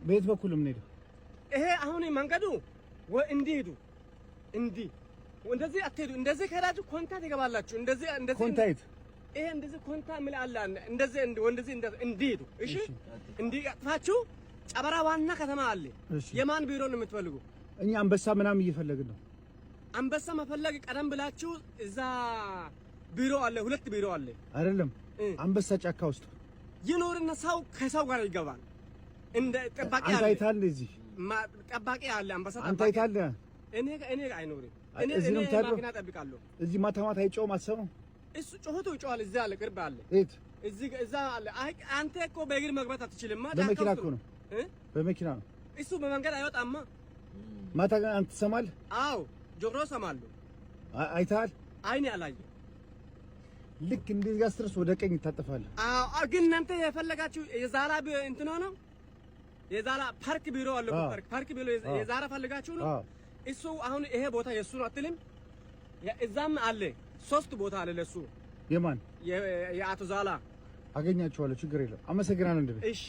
ቤት በኩል ምን ሄደ? ይሄ አሁን መንገዱ እንዲህ ሄዱ እንዲህ እንደዚህ አትሄዱ። እንደዚህ ከሄዳችሁ ኮንታ ትገባላችሁ። እንደዚህ ኮንታይት ይሄ እንደዚህ ኮንታ ምን አለ እንደዚህ እንዲህ ሄዱ። እሺ እንዲህ አጥፋችሁ ጨበራ ዋና ከተማ አለ። የማን ቢሮ ነው የምትፈልጉ? እኛ አንበሳ ምናምን እየፈለግን ነው። አንበሳ መፈለግ ቀደም ብላችሁ እዛ ቢሮ አለ፣ 2 ቢሮ አለ አይደለም? አንበሳ ጫካ ውስጥ ይኖርና ሰው ከሰው ጋር ይገባል። እንደ ጠባቂ አለ። አንተ አይታል እዚህ ጠባቂ አለ። አንበሳ ጠባቂ አንተ አይታል። እኔ አይኖርም። እኔ ማኪና ጠብቃለሁ። እዚህ ማታ ማታ አይጮህም? አትሰማም? እሱ ጮህቶ ይጮሃል። እዛ አለ፣ ቅርብ አለ። እዚህ እዛ አለ። አንተ እኮ በእግር መግባት አትችልም። በመኪና እኮ ነው። በመኪና ነው። እሱ በመንገድ አይወጣማ። ማታ አንተ ትሰማለህ? አዎ ጆሮ ሰማለሁ። አይታል? አይኔ አላየም። ልክ እንደዚህ ጋር ስትደርስ ወደ ቀኝ ታጠፋለህ። አዎ ግን እናንተ የፈለጋችሁ የዛላ እንትን ነው የዛላ ፓርክ ቢሮ አለ። ፓርክ ቢሮ የዛራ ፈልጋችሁ ነው። እሱ አሁን ይሄ ቦታ የሱ ነው አትልም? እዛም አለ 3 ቦታ አለ ለሱ። የማን? የአቶ ዛላ። አገኛቸዋለሁ፣ ችግር የለም። አመሰግናለሁ። እሺ